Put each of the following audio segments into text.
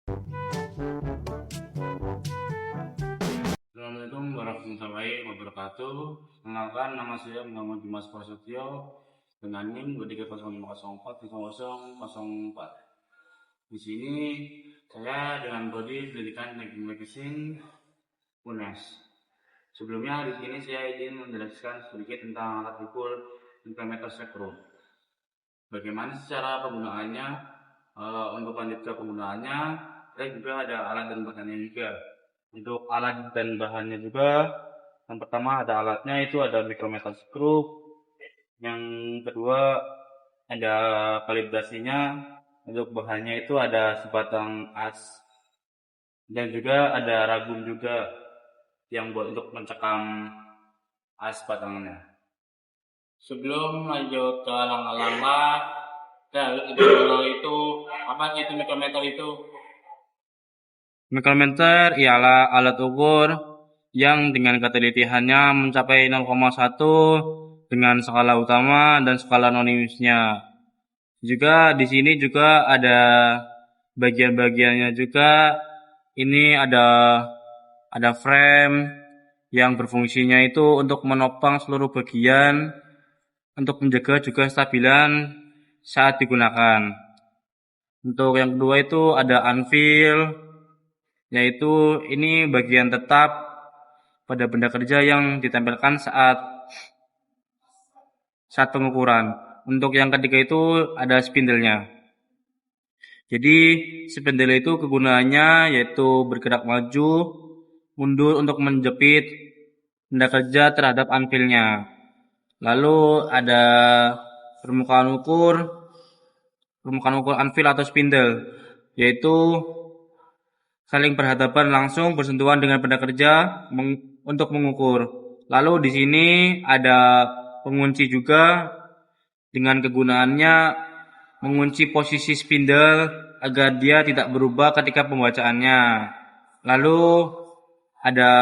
Assalamualaikum warahmatullahi wabarakatuh. Kenalkan, nama saya Muhammad Dimas Prasetyo dengan NIM 2305040004. Di sini saya dengan prodi pendidikan teknik mesin UNES. Sebelumnya di sini saya ingin menjelaskan sedikit tentang alat ukur mikrometer sekro. Bagaimana cara penggunaannya? Untuk lanjut ke penggunaannya, saya juga ada alat dan bahannya juga. Untuk alat dan bahannya juga, yang pertama ada alatnya itu ada mikrometer skrup, yang kedua ada kalibrasinya, untuk bahannya itu ada sebatang as, dan juga ada ragum juga yang buat untuk mencekam as batangnya. Sebelum lanjut ke langkah-langkah, kita harus dulu itu apa sih itu mikrometer itu? Mikrometer ialah alat ukur yang dengan ketelitiannya mencapai 0,1 dengan skala utama dan skala non-minusnya. Juga di sini juga ada bagian-bagiannya juga. Ini ada frame yang berfungsinya itu untuk menopang seluruh bagian untuk menjaga juga stabilan saat digunakan. Untuk yang kedua itu ada anvil, yaitu ini bagian tetap pada benda kerja yang ditempelkan saat pengukuran. Untuk yang ketiga itu ada spindle-nya. Jadi spindle itu kegunaannya yaitu bergerak maju, mundur untuk menjepit benda kerja terhadap anvilnya. Lalu ada permukaan ukur anvil atau spindle, yaitu saling berhadapan langsung bersentuhan dengan benda kerja untuk mengukur. Lalu di sini ada pengunci juga dengan kegunaannya mengunci posisi spindle agar dia tidak berubah ketika pembacaannya. Lalu ada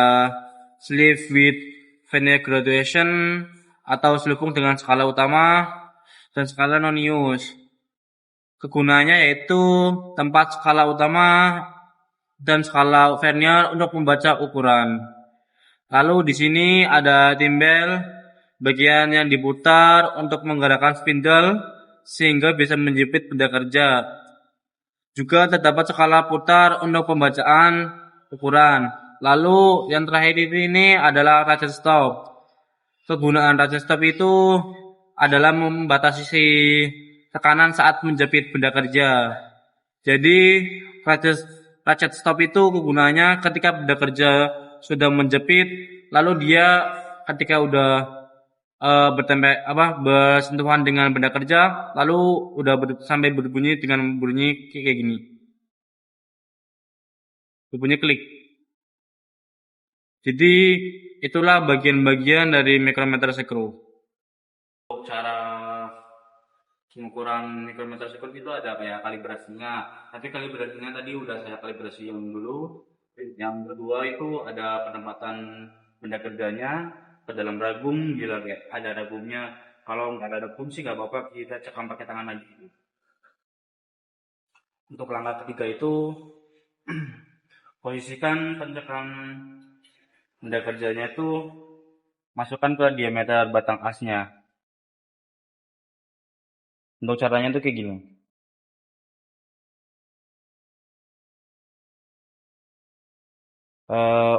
sleeve with vernier graduation atau selubung dengan skala utama dan skala non-use. Kegunaannya yaitu tempat skala utama dan skala vernier untuk membaca ukuran. Lalu di sini ada timbel, bagian yang diputar untuk menggerakkan spindle sehingga bisa menjepit benda kerja. Juga terdapat skala putar untuk pembacaan ukuran. Lalu yang terakhir ini adalah ratchet stop. Kegunaan ratchet stop itu adalah membatasi tekanan saat menjepit benda kerja. Jadi ratchet stop itu kegunaannya ketika benda kerja sudah menjepit, lalu dia ketika udah bersentuhan dengan benda kerja, lalu udah sampai berbunyi dengan bunyi kayak gini, berbunyi klik. Jadi itulah bagian-bagian dari mikrometer sekro. Cara pengukuran mikrometer sekro itu ada kayak kalibrasinya. Tapi kalibrasinya tadi udah saya kalibrasi yang dulu. Yang kedua itu ada penempatan benda kerjanya ke dalam ragum, bila ada ragumnya. Kalau nggak ada ragum sih nggak apa-apa, kita cekam pakai tangan aja. Untuk langkah ketiga itu posisikan pencekam benda kerjanya itu masukkan ke diameter batang asnya. Untuk caranya tuh kayak gini.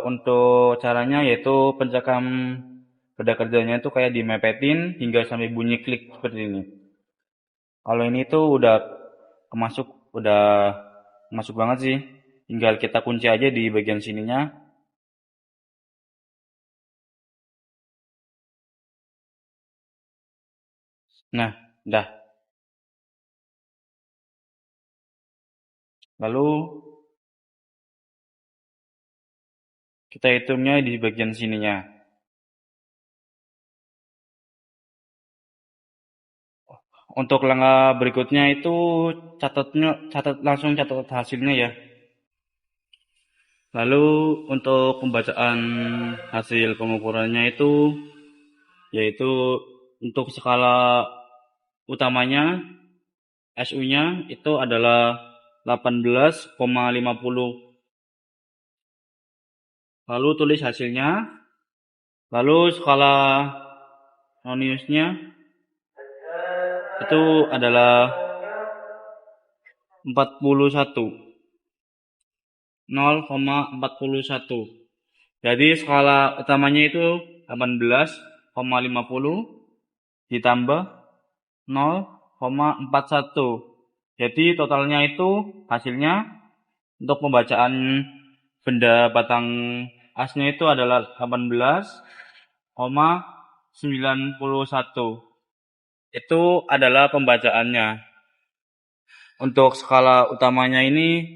Untuk caranya yaitu pencekam benda kerjanya itu kayak dimepetin hingga sampai bunyi klik seperti ini. Kalau ini tuh udah masuk banget sih. Tinggal kita kunci aja di bagian sininya. Nah, dah. Lalu kita hitungnya di bagian sininya. Untuk langkah berikutnya itu catat hasilnya ya. Lalu untuk pembacaan hasil pengukurannya itu yaitu untuk skala utamanya SU-nya itu adalah 18,50. Lalu tulis hasilnya. Lalu skala noniusnya itu adalah 41. 0,41. Jadi skala utamanya itu 18,50 ditambah 0,41. Jadi totalnya itu hasilnya untuk pembacaan benda batang asnya itu adalah 18,91. Itu adalah pembacaannya. Untuk skala utamanya ini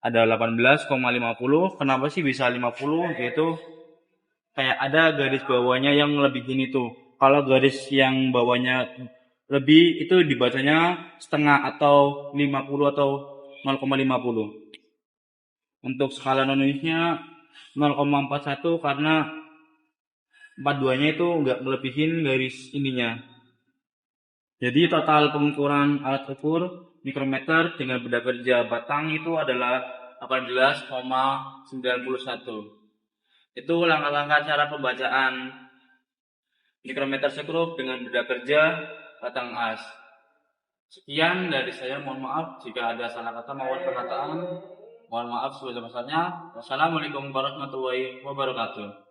ada 18,50. Kenapa sih bisa 50? Yaitu kayak ada garis bawahnya yang lebih gini tuh. Kalau garis yang bawahnya lebih itu dibacanya setengah atau 50 atau 0,50. Untuk skala noniusnya 0,41 karena 42-nya itu enggak melebihin garis ininya. Jadi total pengukuran alat ukur mikrometer dengan benda kerja batang itu adalah 18,91. Itu langkah-langkah cara pembacaan mikrometer sekrup dengan benda kerja batang as. Sekian dari saya, mohon maaf jika ada salah kata maupun perkataan. Mohon maaf sebesar-besarnya. Wassalamualaikum warahmatullahi wabarakatuh.